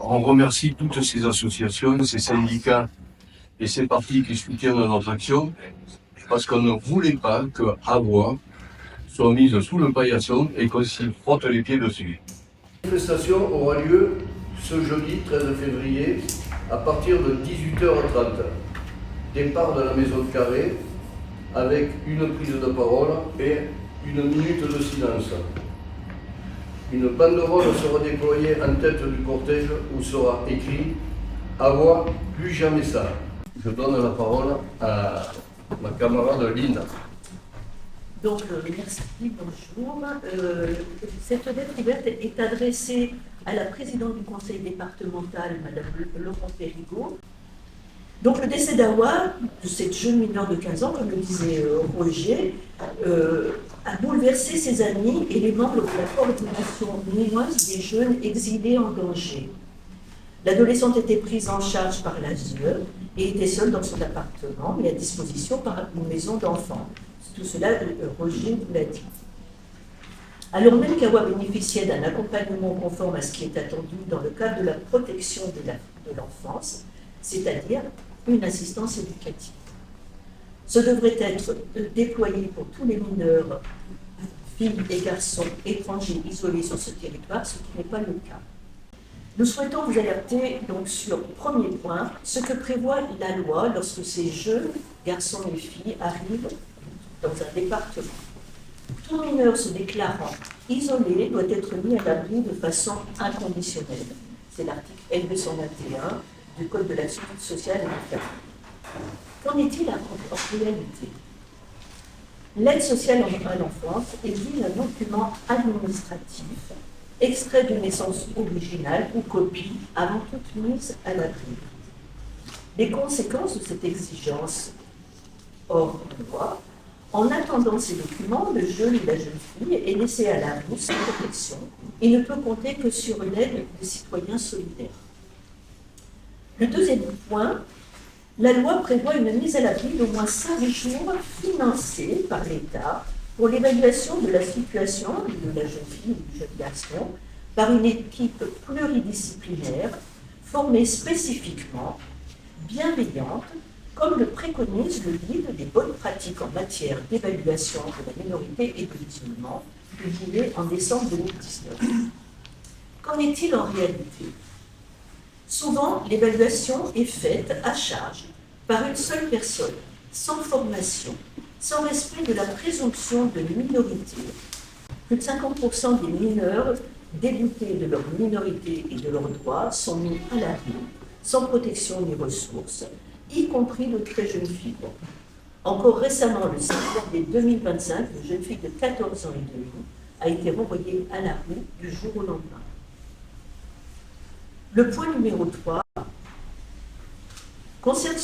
On remercie toutes ces associations, ces syndicats et ces partis qui soutiennent notre action, parce qu'on ne voulait pas que Avoie soit mise sous le paillasson et qu'on s'y frotte les pieds dessus. La manifestation aura lieu ce jeudi 13 février à partir de 18h30. Départ de la Maison de Carré avec une prise de parole et une minute de silence. Une banderole sera déployée en tête du cortège où sera écrit « Avoie, plus jamais ça ». Je donne la parole à ma camarade Linda. Donc, merci, bonjour. Cette lettre ouverte est adressée à la présidente du conseil départemental, Madame Laurent Périgot. Donc, le décès d'Awa, de cette jeune mineure de 15 ans, comme le disait Roger, a bouleversé ses amis et les membres de la coordination minoise des jeunes exilés en danger. L'adolescente était prise en charge par l'ASE et était seule dans son appartement, mais à disposition par une maison d'enfants. Tout cela, Roger vous l'a dit. Alors même qu'Awa bénéficiait d'un accompagnement conforme à ce qui est attendu dans le cadre de la protection de l'enfance, c'est-à-dire une assistance éducative. Ce devrait être déployé pour tous les mineurs, filles et garçons étrangers isolés sur ce territoire, ce qui n'est pas le cas. Nous souhaitons vous alerter donc sur, premier point, ce que prévoit la loi lorsque ces jeunes garçons et filles arrivent dans un département. Tout mineur se déclarant isolé doit être mis à l'abri de façon inconditionnelle. C'est l'article L221 du Code de l'action sociale et des familles. Qu'en est-il en réalité? L'aide sociale à l'enfance exige un document administratif, extrait de naissance originale ou copie, avant toute mise à l'abri. Les conséquences de cette exigence hors loi. En attendant ces documents, le jeune ou la jeune fille est laissé à la rue sans protection et ne peut compter que sur l'aide des citoyens solidaires. Le deuxième point, la loi prévoit une mise à l'abri d'au moins 5 jours financés par l'État pour l'évaluation de la situation de la jeune fille ou du jeune garçon par une équipe pluridisciplinaire formée spécifiquement, bienveillante, comme le préconise le guide des bonnes pratiques en matière d'évaluation de la minorité et de l'isolement, publié en décembre 2019. Qu'en est-il en réalité? Souvent, l'évaluation est faite à charge par une seule personne, sans formation, sans respect de la présomption de minorité. Plus de 50% des mineurs déboutés de leur minorité et de leurs droits sont mis à la rue, sans protection ni ressources, y compris de très jeunes filles. Encore récemment, le 5 janvier 2025, une jeune fille de 14 ans et demi a été renvoyée à la rue du jour au lendemain. Le point numéro 3 concerne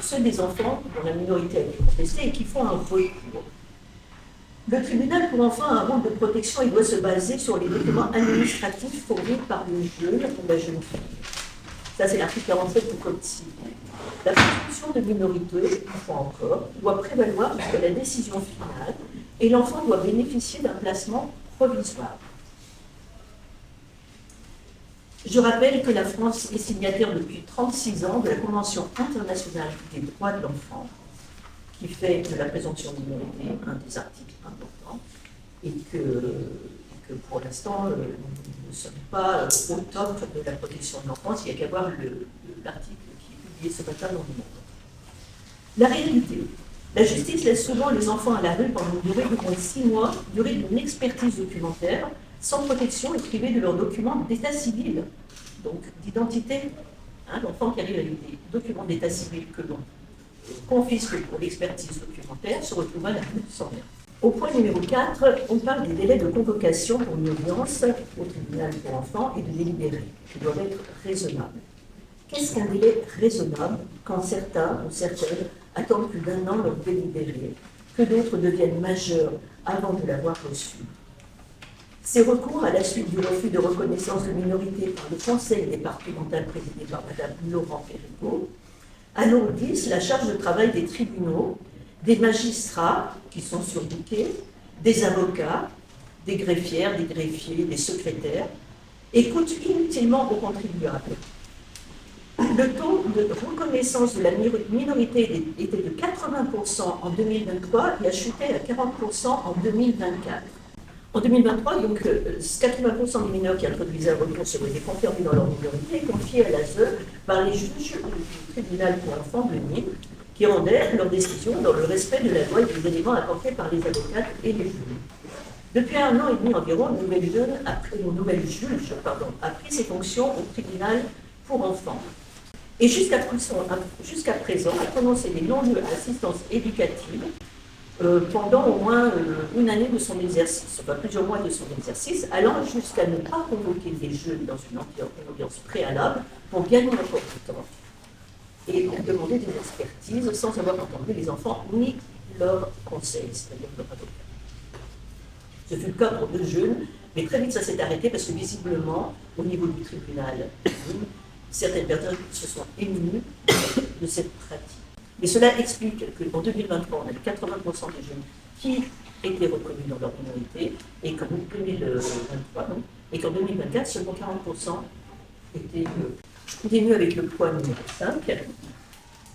ceux des enfants dont la minorité a été contestée et qui font un recours. Le tribunal pour enfants a un rôle de protection et doit se baser sur les documents administratifs fournis par le jeune ou la jeune fille. Ça, c'est l'article 47 du Code civil. La présomption de minorité, une fois encore, doit prévaloir jusqu'à la décision finale et l'enfant doit bénéficier d'un placement provisoire. Je rappelle que la France est signataire depuis 36 ans de la Convention internationale des droits de l'enfant, qui fait de la présomption de minorité un des articles importants, et que pour l'instant, nous ne sommes pas au top de la protection de l'enfance. Il n'y a qu'à voir l'article qui est publié ce matin dans le Monde. La réalité, la justice laisse souvent les enfants à la rue pendant une durée de moins de 6 mois, durée d'une expertise documentaire, sans protection et privés de leurs documents d'état civil, donc d'identité. L'enfant qui arrive avec des documents d'état civil que l'on confisque pour l'expertise documentaire se retrouve à la rue sans rien. Au point numéro 4, on parle des délais de convocation pour une audience au tribunal pour enfants et de délibérer, qui doivent être raisonnables. Qu'est-ce qu'un délai raisonnable quand certains ou certaines attendent plus d'1 an leur délibéré, que d'autres deviennent majeurs avant de l'avoir reçu? Ces recours, à la suite du refus de reconnaissance de minorité par le conseil départemental présidé par Mme Laurent Périgot, alourdissent la charge de travail des tribunaux, des magistrats qui sont surbookés, des avocats, des greffières, des greffiers, des secrétaires, et coûtent inutilement aux contribuables. Le taux de reconnaissance de la minorité était de 80% en 2023 et a chuté à 40% en 2024. En 2023, donc, 80% des mineurs qui introduisaient un recours seraient confirmés dans leur minorité et confiés à l'ASE par les juges du tribunal pour enfants de Nîmes, qui rendaient leur décision dans le respect de la loi et des éléments apportés par les avocates et les juges. Depuis 1 an et demi environ, une nouvelle juge a pris ses fonctions au tribunal pour enfants. Et jusqu'à présent, a prononcé des non-lieux à assistance éducative pendant au moins une année de son exercice, enfin plusieurs mois de son exercice, allant jusqu'à ne pas convoquer les jeunes dans une audience préalable pour gagner encore du temps et demander des expertises sans avoir entendu les enfants ni leur conseil, c'est-à-dire leur avocat. Ce fut le cas pour 2 jeunes, mais très vite ça s'est arrêté parce que visiblement, au niveau du tribunal, certaines personnes se sont émues de cette pratique. Mais cela explique qu'en 2023, on avait 80% des jeunes qui étaient reconnus dans leur minorité, et qu'en 2023, et qu'en 2024, seulement 40% étaient. Je continue avec le point numéro 5.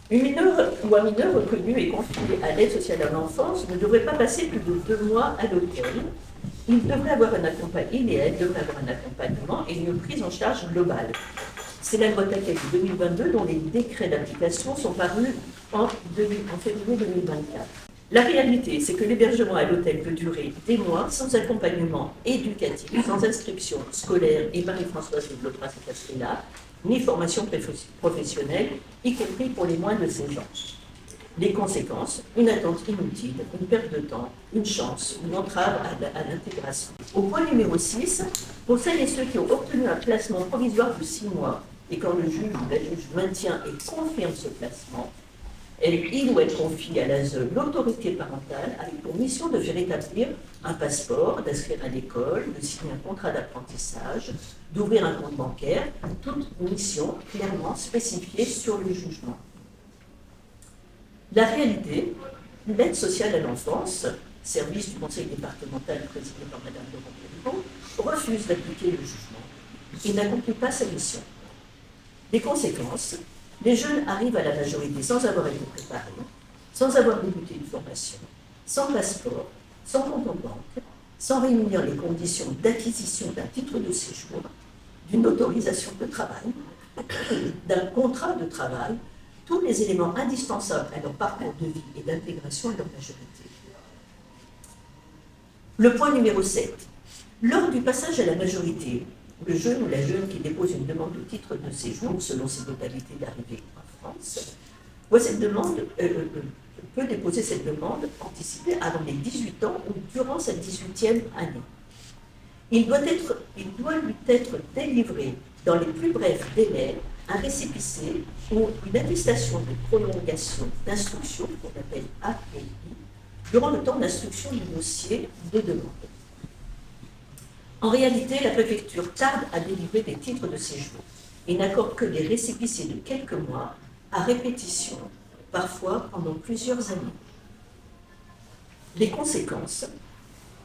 Une mineure ou un mineur reconnu et confié à l'aide sociale à l'enfance ne devrait pas passer plus de 2 mois à l'hôtel. Il devrait avoir un accompagnement et une prise en charge globale. C'est la loi Taquet de 2022 dont les décrets d'application sont parus en février 2024. La réalité, c'est que l'hébergement à l'hôtel peut durer des mois sans accompagnement éducatif, sans inscription scolaire, et Marie-Françoise développera cet aspect-là, ni formation professionnelle, y compris pour les moins de 16 ans. Les conséquences, une attente inutile, une perte de temps, une chance, une entrave à l'intégration. Au point numéro 6, pour celles et ceux qui ont obtenu un placement provisoire de 6 mois, et quand le juge ou la juge maintient et confirme ce placement, il ou elle confie à l'ASE l'autorité parentale avec pour mission de faire établir un passeport, d'inscrire à l'école, de signer un contrat d'apprentissage, d'ouvrir un compte bancaire, toute mission clairement spécifiée sur le jugement. La réalité, l'aide sociale à l'enfance, service du conseil départemental présidé par Mme Laurent Périgot, refuse d'appliquer le jugement et n'accomplit pas sa mission. Les conséquences, les jeunes arrivent à la majorité sans avoir été préparés, sans avoir débuté une formation, sans passeport, sans compte en banque, sans réunir les conditions d'acquisition d'un titre de séjour, d'une autorisation de travail, d'un contrat de travail, tous les éléments indispensables à leur parcours de vie et d'intégration à leur majorité. Le point numéro 7. Lors du passage à la majorité, le jeune ou la jeune qui dépose une demande de titre de séjour selon ses modalités d'arrivée en France, peut déposer cette demande anticipée avant les 18 ans ou durant sa 18e année. Il doit lui être délivré dans les plus brefs délais un récépissé ou une attestation de prolongation d'instruction, qu'on appelle API, durant le temps d'instruction du dossier de demande. En réalité, la préfecture tarde à délivrer des titres de séjour et n'accorde que des récépissés de quelques mois à répétition, parfois pendant plusieurs années. Les conséquences,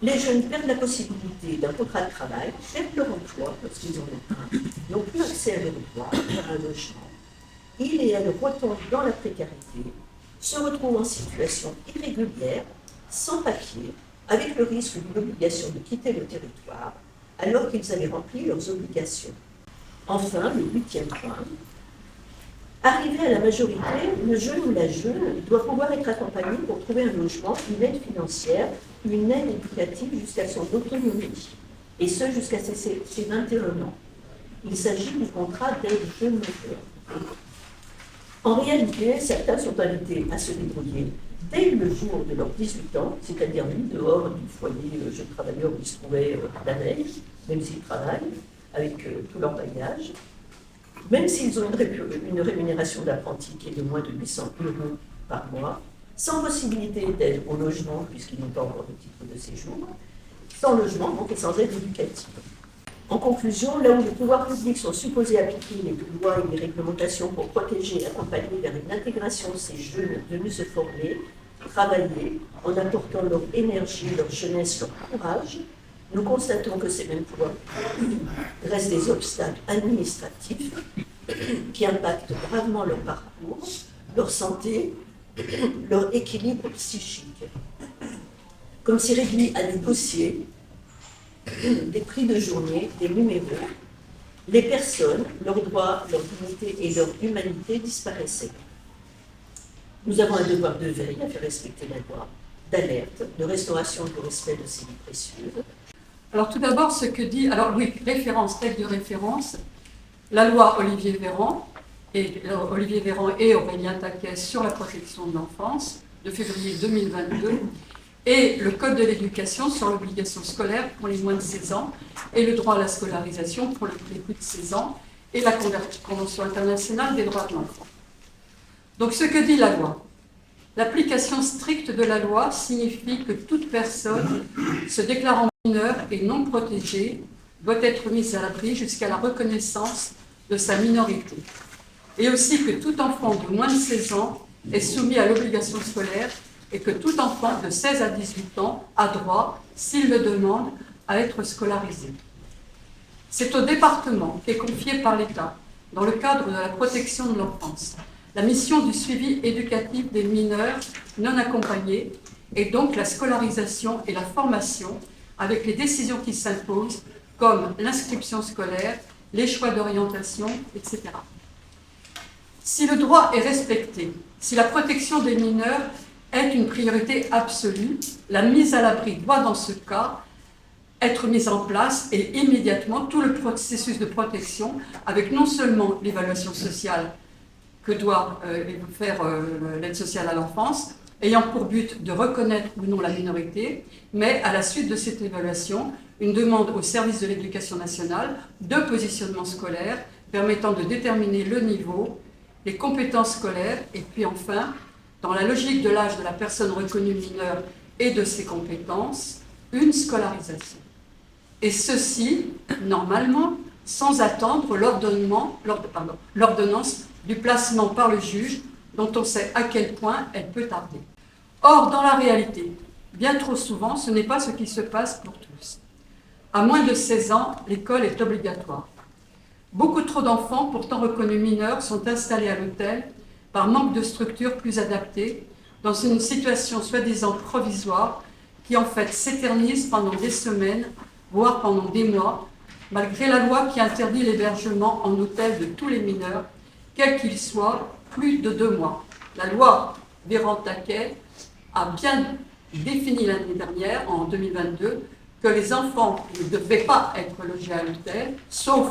les jeunes perdent la possibilité d'un contrat de travail, perdent leur emploi parce qu'ils en ont un, n'ont plus accès à leur emploi, à un logement. Ils et elles retombent dans la précarité, se retrouvent en situation irrégulière, sans papier, avec le risque d'une obligation de quitter le territoire, alors qu'ils avaient rempli leurs obligations. Enfin, le 8e point, arrivé à la majorité, le jeune ou la jeune doit pouvoir être accompagné pour trouver un logement, une aide financière, une aide éducative jusqu'à son autonomie, et ce jusqu'à ses 21 ans. Il s'agit du contrat d'aide jeune majeur. En réalité, certains sont invités à se débrouiller dès le jour de leurs 18 ans, c'est-à-dire mis dehors du foyer jeune travailleur où ils se trouvaient la veille, même s'ils travaillent, avec tout leur bagage, même s'ils ont une rémunération d'apprenti qui est de moins de 800 € par mois, sans possibilité d'aide au logement, puisqu'ils n'ont pas encore de titre de séjour, sans logement, donc et sans aide éducative. En conclusion, là où les pouvoirs publics sont supposés appliquer les lois et les réglementations pour protéger et accompagner vers une intégration de ces jeunes venus se former, travailler, en apportant leur énergie, leur jeunesse, leur courage, Nous constatons que ces mêmes pouvoirs restent des obstacles administratifs qui impactent gravement leur parcours, leur santé, leur équilibre psychique. Comme si réduit à des dossiers, des prix de journée, des numéros, les personnes, leurs droits, leur dignité et leur humanité disparaissaient. Nous avons un devoir de veille à faire respecter la loi, d'alerte, de restauration du respect de ces vies précieuses. Alors tout d'abord, ce que dit, alors oui, référence, texte de référence, la loi Olivier Véran et Aurélien Taquet sur la protection de l'enfance de février 2022 et le Code de l'éducation sur l'obligation scolaire pour les moins de 16 ans et le droit à la scolarisation pour les plus de 16 ans et la Convention internationale des droits de l'enfant. Donc ce que dit la loi, l'application stricte de la loi signifie que toute personne se déclarant mineure et non protégée doit être mise à l'abri jusqu'à la reconnaissance de sa minorité. Et aussi que tout enfant de moins de 16 ans est soumis à l'obligation scolaire et que tout enfant de 16 à 18 ans a droit, s'il le demande, à être scolarisé. C'est au département qu'est confié par l'État, dans le cadre de la protection de l'enfance, la mission du suivi éducatif des mineurs non accompagnés et donc la scolarisation et la formation avec les décisions qui s'imposent comme l'inscription scolaire, les choix d'orientation, etc. Si le droit est respecté, si la protection des mineurs est une priorité absolue, la mise à l'abri doit dans ce cas être mise en place et immédiatement tout le processus de protection avec non seulement l'évaluation sociale que doit faire l'aide sociale à l'enfance, ayant pour but de reconnaître ou non la minorité, mais à la suite de cette évaluation, une demande au service de l'éducation nationale de positionnement scolaire permettant de déterminer le niveau, les compétences scolaires et puis enfin, dans la logique de l'âge de la personne reconnue mineure et de ses compétences, une scolarisation. Et ceci, normalement, sans attendre l'ordonnance du placement par le juge, dont on sait à quel point elle peut tarder. Or, dans la réalité, bien trop souvent, ce n'est pas ce qui se passe pour tous. À moins de 16 ans, l'école est obligatoire. Beaucoup trop d'enfants, pourtant reconnus mineurs, sont installés à l'hôtel par manque de structures plus adaptées, dans une situation soi-disant provisoire qui en fait s'éternise pendant des semaines, voire pendant des mois, malgré la loi qui interdit l'hébergement en hôtel de tous les mineurs, quels qu'ils soient, plus de 2 mois. La loi Véran-Taquet a bien défini l'année dernière, en 2022, que les enfants ne devaient pas être logés à l'hôtel, sauf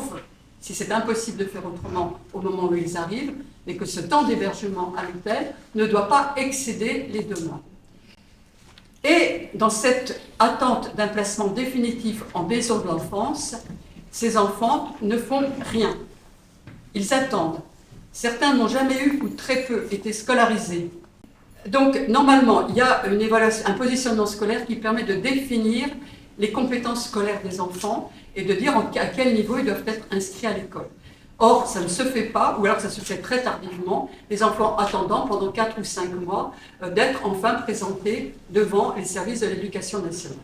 si c'est impossible de faire autrement au moment où ils arrivent, mais que ce temps d'hébergement à l'hôtel ne doit pas excéder les 2 mois. Et dans cette attente d'un placement définitif en maison de l'enfance, ces enfants ne font rien. Ils attendent. Certains n'ont jamais eu ou très peu été scolarisés. Donc, normalement, il y a une évaluation, un positionnement scolaire qui permet de définir les compétences scolaires des enfants et de dire à quel niveau ils doivent être inscrits à l'école. Or, ça ne se fait pas, ou alors ça se fait très tardivement, les enfants attendant pendant 4 ou 5 mois d'être enfin présentés devant les services de l'éducation nationale.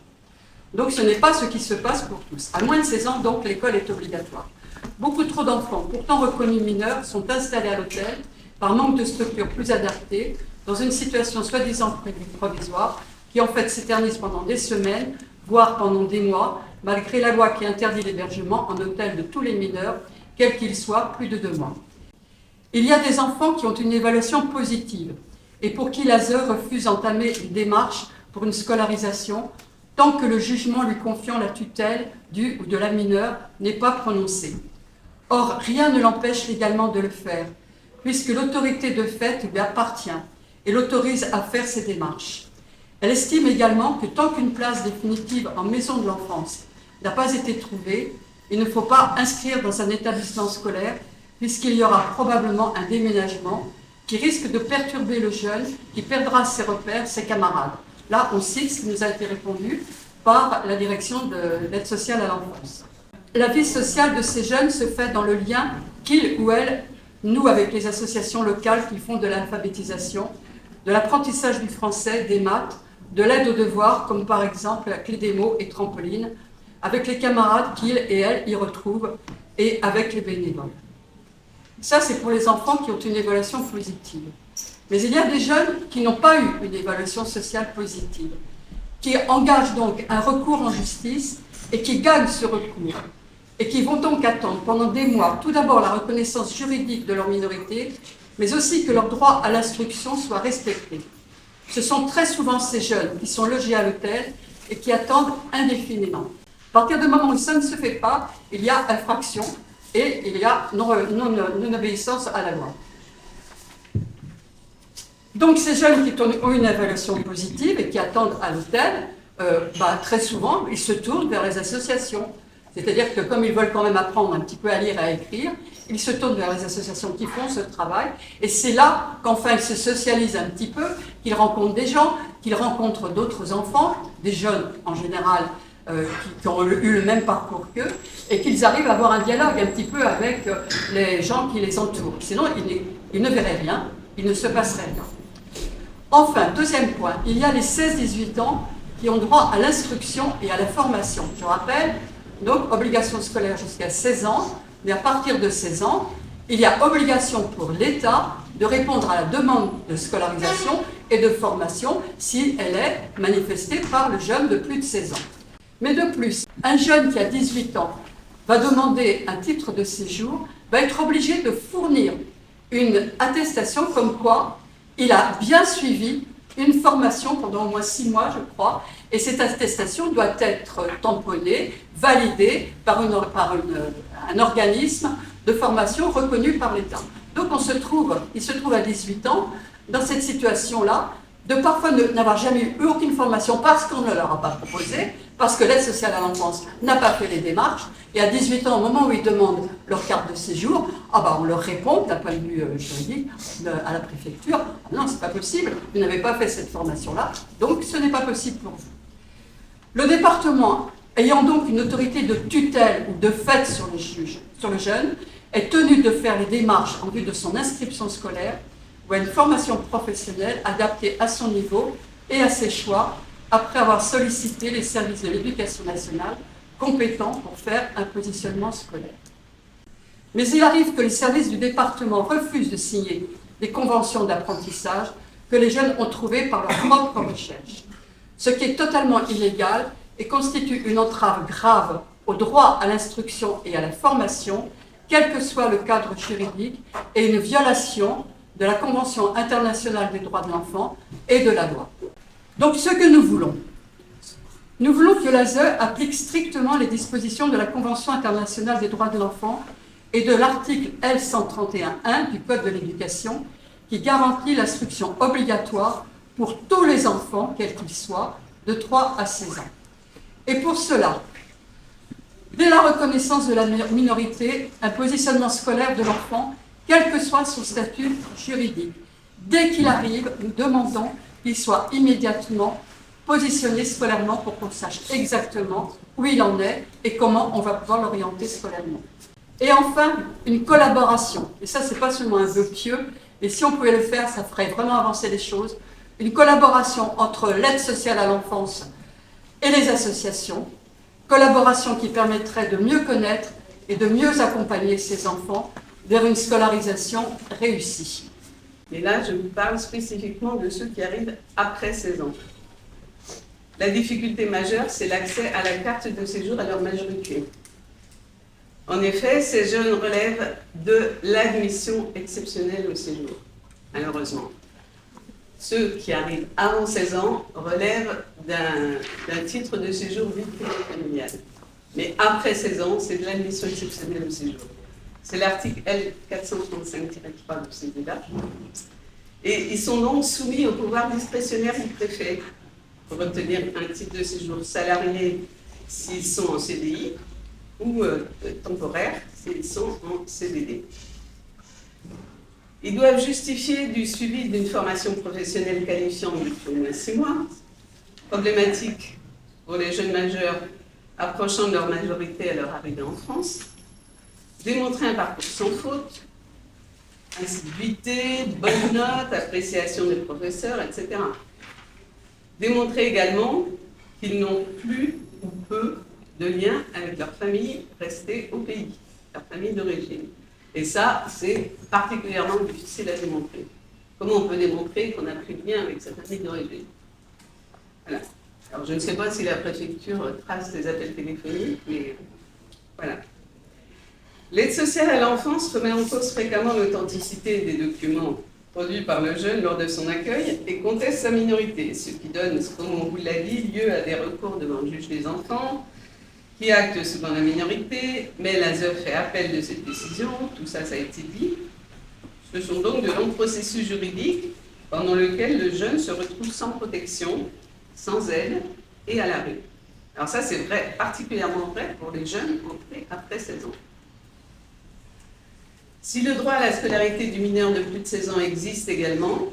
Donc, ce n'est pas ce qui se passe pour tous. À moins de 16 ans, donc, l'école est obligatoire. Beaucoup trop d'enfants, pourtant reconnus mineurs, sont installés à l'hôtel par manque de structures plus adaptées, dans une situation soi-disant provisoire, qui en fait s'éternise pendant des semaines, voire pendant des mois, malgré la loi qui interdit l'hébergement en hôtel de tous les mineurs, quels qu'ils soient, plus de 2 mois. Il y a des enfants qui ont une évaluation positive et pour qui l'ASE refuse d'entamer une démarche pour une scolarisation tant que le jugement lui confiant la tutelle du ou de la mineure n'est pas prononcé. Or, rien ne l'empêche légalement de le faire, puisque l'autorité de fait lui appartient et l'autorise à faire ces démarches. Elle estime également que tant qu'une place définitive en maison de l'enfance n'a pas été trouvée, il ne faut pas inscrire dans un établissement scolaire, puisqu'il y aura probablement un déménagement qui risque de perturber le jeune, qui perdra ses repères, ses camarades. Là, on cite ce qui nous a été répondu par la direction de l'aide sociale à l'enfance. La vie sociale de ces jeunes se fait dans le lien qu'ils ou elles nouent avec les associations locales qui font de l'alphabétisation, de l'apprentissage du français, des maths, de l'aide aux devoirs, comme par exemple la clé des mots et trampoline, avec les camarades qu'ils et elles y retrouvent et avec les bénévoles. Ça, c'est pour les enfants qui ont une évaluation positive. Mais il y a des jeunes qui n'ont pas eu une évaluation sociale positive, qui engagent donc un recours en justice et qui gagnent ce recours, et qui vont donc attendre pendant des mois, tout d'abord la reconnaissance juridique de leur minorité, mais aussi que leur droit à l'instruction soit respecté. Ce sont très souvent ces jeunes qui sont logés à l'hôtel et qui attendent indéfiniment. À partir du moment où ça ne se fait pas, il y a infraction et il y a non-obéissance à la loi. Donc ces jeunes qui ont une évaluation positive et qui attendent à l'hôtel, très souvent, ils se tournent vers les associations. C'est-à-dire que comme ils veulent quand même apprendre un petit peu à lire et à écrire, ils se tournent vers les associations qui font ce travail. Et c'est là qu'enfin ils se socialisent un petit peu, qu'ils rencontrent des gens, qu'ils rencontrent d'autres enfants, des jeunes en général, qui ont eu le même parcours qu'eux, et qu'ils arrivent à avoir un dialogue un petit peu avec les gens qui les entourent. Sinon, ils ne verraient rien, il ne se passerait rien. Enfin, deuxième point, il y a les 16-18 ans qui ont droit à l'instruction et à la formation. Je rappelle, donc obligation scolaire jusqu'à 16 ans, mais à partir de 16 ans, il y a obligation pour l'État de répondre à la demande de scolarisation et de formation si elle est manifestée par le jeune de plus de 16 ans. Mais de plus, un jeune qui a 18 ans va demander un titre de séjour, va être obligé de fournir une attestation comme quoi il a bien suivi une formation pendant au moins 6 mois, je crois, et cette attestation doit être tamponnée, validée par un organisme de formation reconnu par l'État. Donc il se trouve à 18 ans dans cette situation-là, de parfois n'avoir jamais eu aucune formation parce qu'on ne leur a pas proposé, parce que l'aide sociale à l'enfance n'a pas fait les démarches, et à 18 ans, au moment où ils demandent leur carte de séjour, on leur répond, d'un point de vue juridique, à la préfecture, non, c'est pas possible, vous n'avez pas fait cette formation-là, donc ce n'est pas possible pour vous. Le département, ayant donc une autorité de tutelle ou de fait sur le jeune, est tenu de faire les démarches en vue de son inscription scolaire ou à une formation professionnelle adaptée à son niveau et à ses choix, après avoir sollicité les services de l'éducation nationale compétents pour faire un positionnement scolaire. Mais il arrive que les services du département refusent de signer des conventions d'apprentissage que les jeunes ont trouvées par leur propre recherche, ce qui est totalement illégal et constitue une entrave grave au droit à l'instruction et à la formation, quel que soit le cadre juridique, et une violation de la Convention internationale des droits de l'enfant et de la loi. Donc ce que nous voulons que l'ASE applique strictement les dispositions de la Convention internationale des droits de l'enfant et de l'article L131.1 du Code de l'éducation qui garantit l'instruction obligatoire pour tous les enfants, quels qu'ils soient, de 3 à 16 ans. Et pour cela, dès la reconnaissance de la minorité, un positionnement scolaire de l'enfant, quel que soit son statut juridique, dès qu'il arrive, nous demandons qu'il soit immédiatement positionné scolairement pour qu'on sache exactement où il en est et comment on va pouvoir l'orienter scolairement. Et enfin, une collaboration. Et ça, c'est pas seulement un vœu pieux, mais si on pouvait le faire, ça ferait vraiment avancer les choses. Une collaboration entre l'aide sociale à l'enfance et les associations, collaboration qui permettrait de mieux connaître et de mieux accompagner ces enfants vers une scolarisation réussie. Et là, je vous parle spécifiquement de ceux qui arrivent après 16 ans. La difficulté majeure, c'est l'accès à la carte de séjour à leur majorité. En effet, ces jeunes relèvent de l'admission exceptionnelle au séjour, malheureusement. Ceux qui arrivent avant 16 ans relèvent d'un titre de séjour vie familiale. Mais après 16 ans, c'est de l'admission exceptionnelle au séjour. C'est l'article L435-3 du CESEDA. Et ils sont donc soumis au pouvoir discrétionnaire du préfet pour obtenir un titre de séjour salarié s'ils sont en CDI ou temporaire s'ils sont en CDD. Ils doivent justifier du suivi d'une formation professionnelle qualifiante depuis au moins 6 mois, problématique pour les jeunes majeurs approchant de leur majorité à leur arrivée en France, démontrer un parcours sans faute, assiduité, bonnes notes, appréciation des professeurs, etc. Démontrer également qu'ils n'ont plus ou peu de lien avec leur famille restée au pays, leur famille d'origine. Et ça, c'est particulièrement difficile à démontrer. Comment on peut démontrer qu'on a pris lien avec sa famille d'origine? Voilà. Alors, je ne sais pas si la préfecture trace des appels téléphoniques, mais voilà. L'aide sociale à l'enfance remet en cause fréquemment l'authenticité des documents produits par le jeune lors de son accueil et conteste sa minorité, ce qui donne, comme on vous l'a dit, lieu à des recours devant le juge des enfants, qui acte souvent la minorité, mais l'ASE fait appel de cette décision, tout ça, ça a été dit. Ce sont donc de longs processus juridiques pendant lesquels le jeune se retrouve sans protection, sans aide et à la rue. Alors ça, c'est vrai, particulièrement vrai pour les jeunes entrés après 16 ans. Si le droit à la scolarité du mineur de plus de 16 ans existe également,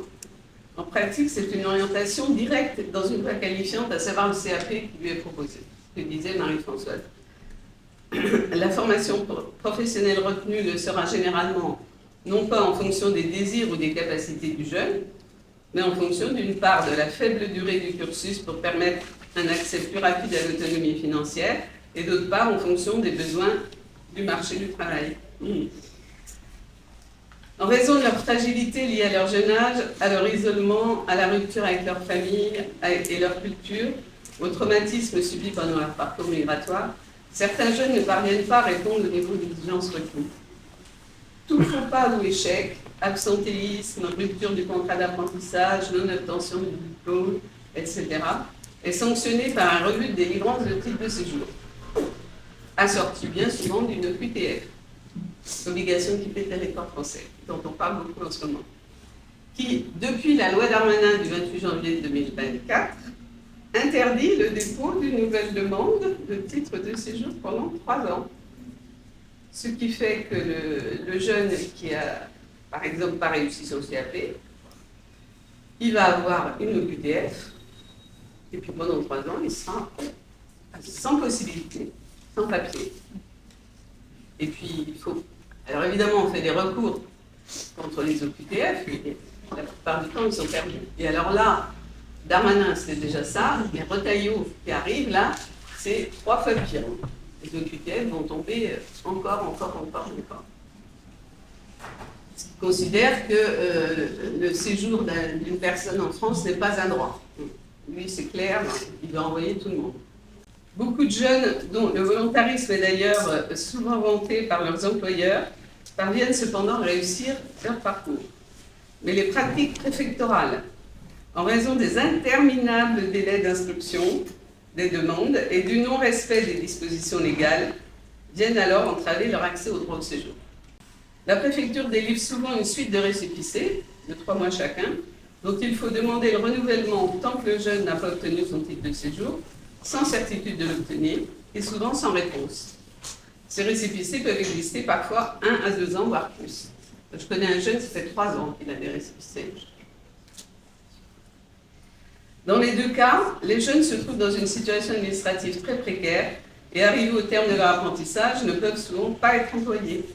en pratique, c'est une orientation directe dans une voie qualifiante, à savoir le CAP qui lui est proposé, ce que disait Marie-Françoise. La formation professionnelle retenue le sera généralement non pas en fonction des désirs ou des capacités du jeune, mais en fonction d'une part de la faible durée du cursus pour permettre un accès plus rapide à l'autonomie financière, et d'autre part en fonction des besoins du marché du travail. En raison de leur fragilité liée à leur jeune âge, à leur isolement, à la rupture avec leur famille et leur culture, au traumatisme subi pendant leur parcours migratoire, certains jeunes ne parviennent pas à répondre au niveau d'exigence retenu. Tout faux pas ou échec, absentéisme, rupture du contrat d'apprentissage, non-obtention du diplôme, etc., est sanctionné par un refus de délivrance de titre de séjour, assorti bien souvent d'une OQTF. Obligation de quitter le territoire français, dont on parle beaucoup en ce moment, qui, depuis la loi Darmanin du 28 janvier 2024, interdit le dépôt d'une nouvelle demande de titre de séjour pendant 3 ans. Ce qui fait que le jeune qui a, par exemple, pas réussi son CAP, il va avoir une OQTF, et puis pendant 3 ans, il sera sans possibilité, sans papier. Et puis, il faut... Alors évidemment, on fait des recours contre les OQTF, mais la plupart du temps, ils sont perdus. Et alors là, Darmanin, c'est déjà ça, mais Retailleau qui arrive, là, c'est 3 fois pire. Les OQTF vont tomber encore. Ce qui considère que le séjour d'une personne en France n'est pas un droit. Lui, c'est clair, il va envoyer tout le monde. Beaucoup de jeunes, dont le volontarisme est d'ailleurs souvent vanté par leurs employeurs, parviennent cependant à réussir leur parcours. Mais les pratiques préfectorales, en raison des interminables délais d'instruction des demandes et du non-respect des dispositions légales, viennent alors entraver leur accès au droit au séjour. La préfecture délivre souvent une suite de récépissés, de 3 mois chacun, dont il faut demander le renouvellement tant que le jeune n'a pas obtenu son titre de séjour, sans certitude de l'obtenir, et souvent sans réponse. Ces récépissés peuvent exister parfois 1 à 2 ans, voire plus. Je connais un jeune, ça fait 3 ans qu'il a des récépissés. Dans les 2 cas, les jeunes se trouvent dans une situation administrative très précaire et arrivés au terme de leur apprentissage ne peuvent souvent pas être employés.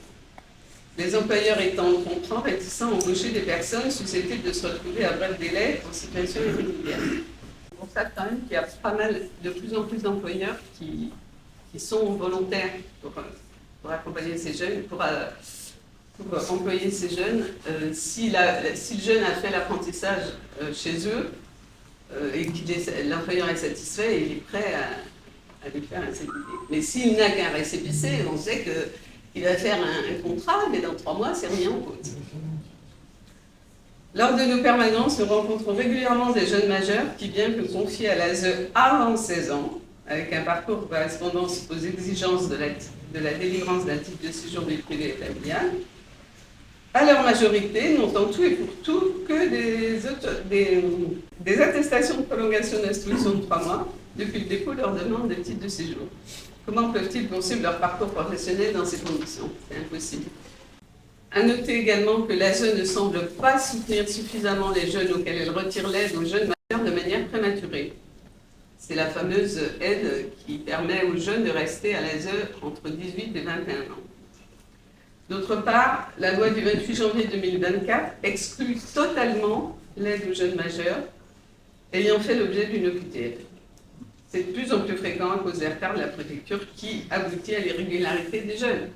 Les employeurs étant au contraire réticents à embaucher des personnes susceptibles de se retrouver à bref délai en situation irrégulière. On constate quand même qu'il y a pas mal, de plus en plus d'employeurs qui sont volontaires pour accompagner ces jeunes, pour employer ces jeunes. Si le jeune a fait l'apprentissage chez eux et que l'employeur est satisfait, il est prêt à lui faire un CDD. Mais s'il n'a qu'un récépissé, on sait qu'il va faire un contrat, mais dans 3 mois, c'est remis en cause. Lors de nos permanences, nous rencontrons régulièrement des jeunes majeurs qui, bien que confiés à l'ASE avant 16 ans, avec un parcours correspondance aux exigences de la délivrance d'un titre de séjour du privé et familial, à leur majorité, n'ont en tout et pour tout que des attestations de prolongation d'instruction de 3 mois depuis le dépôt de leur demande de titre de séjour. Comment peuvent-ils poursuivre leur parcours professionnel dans ces conditions? C'est impossible. À noter également que l'ASE ne semble pas soutenir suffisamment les jeunes auxquels elle retire l'aide aux jeunes majeurs de manière prématurée. C'est la fameuse aide qui permet aux jeunes de rester à l'ASE entre 18 et 21 ans. D'autre part, la loi du 28 janvier 2024 exclut totalement l'aide aux jeunes majeurs ayant fait l'objet d'une OQTF. C'est de plus en plus fréquent à cause des retards de la préfecture qui aboutit à l'irrégularité des jeunes.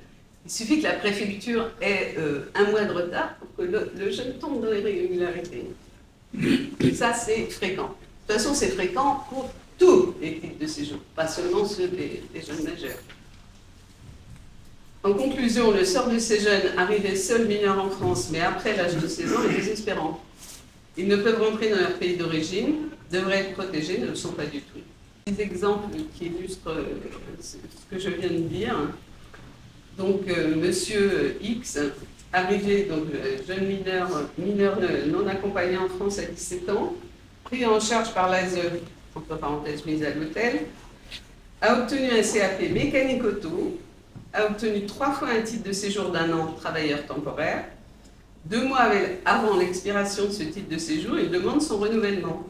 Il suffit que la préfecture ait un mois de retard pour que le jeune tombe dans l'irrégularité. Et ça, c'est fréquent. De toute façon, c'est fréquent pour tous les types de séjour, pas seulement ceux des jeunes majeurs. En conclusion, le sort de ces jeunes arrivés seuls mineurs en France, mais après l'âge de 16 ans, est désespérant. Ils ne peuvent rentrer dans leur pays d'origine, devraient être protégés, ne le sont pas du tout. Des exemples qui illustrent ce que je viens de dire. Donc, Monsieur X, arrivé, donc jeune mineur non accompagné en France à 17 ans, pris en charge par l'ASE, entre parenthèses mise à l'hôtel, a obtenu un CAP mécanique auto, a obtenu 3 fois un titre de séjour d'1 an travailleur temporaire. 2 mois avant l'expiration de ce titre de séjour, il demande son renouvellement.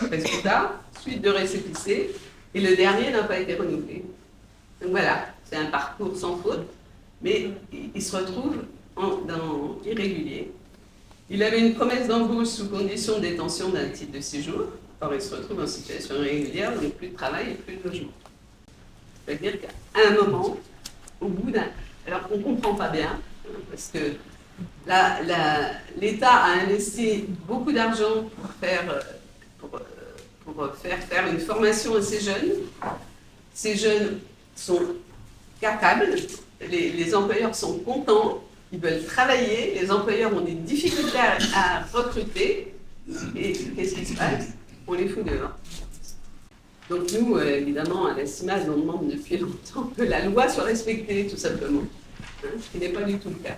Résultat, suite de récépissé, et le dernier n'a pas été renouvelé. Donc voilà, c'est un parcours sans faute, mais il se retrouve dans irrégulier. Il avait une promesse d'embauche sous condition de détention d'un titre de séjour. Or, il se retrouve en situation irrégulière, donc plus de travail et plus de logement. C'est-à-dire qu'à un moment, au bout d'un... Alors, on ne comprend pas bien, parce que l'État a investi beaucoup d'argent pour faire une formation à ces jeunes. Ces jeunes sont capables, les employeurs sont contents, ils veulent travailler, les employeurs ont des difficultés à recruter, et qu'est-ce qui se passe? On les fout dehors. Donc nous, évidemment, à la CIMAD, on demande depuis longtemps que la loi soit respectée, tout simplement, ce qui n'est pas du tout le cas.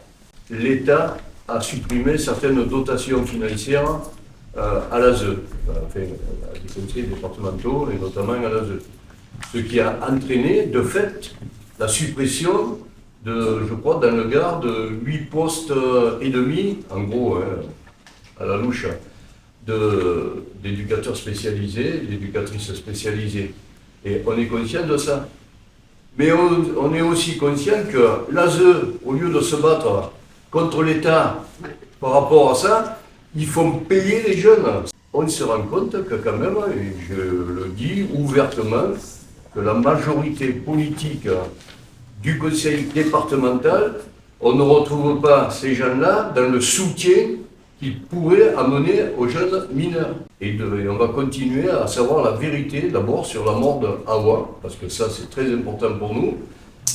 L'État a supprimé certaines dotations financières à l'ASE, enfin, à des conseils départementaux et notamment à l'ASE. Ce qui a entraîné, de fait, la suppression de, je crois, dans le Gard, de 8 postes et demi, en gros, à la louche, d'éducateurs spécialisés, d'éducatrices spécialisées. Et on est conscient de ça. Mais on est aussi conscient que l'ASE, au lieu de se battre contre l'État par rapport à ça, ils font payer les jeunes. On se rend compte que quand même, et je le dis ouvertement, que la majorité politique du conseil départemental, on ne retrouve pas ces gens-là dans le soutien qu'ils pourraient amener aux jeunes mineurs. Et on va continuer à savoir la vérité d'abord sur la mort de Hawa, parce que ça c'est très important pour nous.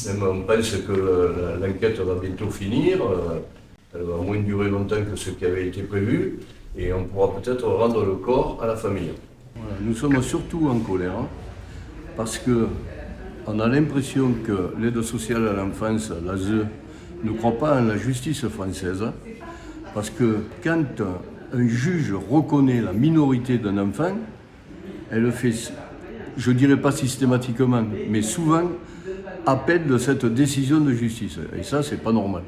Même on pense que l'enquête va bientôt finir, elle va moins durer longtemps que ce qui avait été prévu, et on pourra peut-être rendre le corps à la famille. Voilà, nous sommes surtout en colère, parce qu'on a l'impression que l'aide sociale à l'enfance, l'ASE, ne croit pas en la justice française, parce que quand un juge reconnaît la minorité d'un enfant, elle le fait, je ne dirais pas systématiquement, mais souvent appel de cette décision de justice. Et ça, c'est pas normal.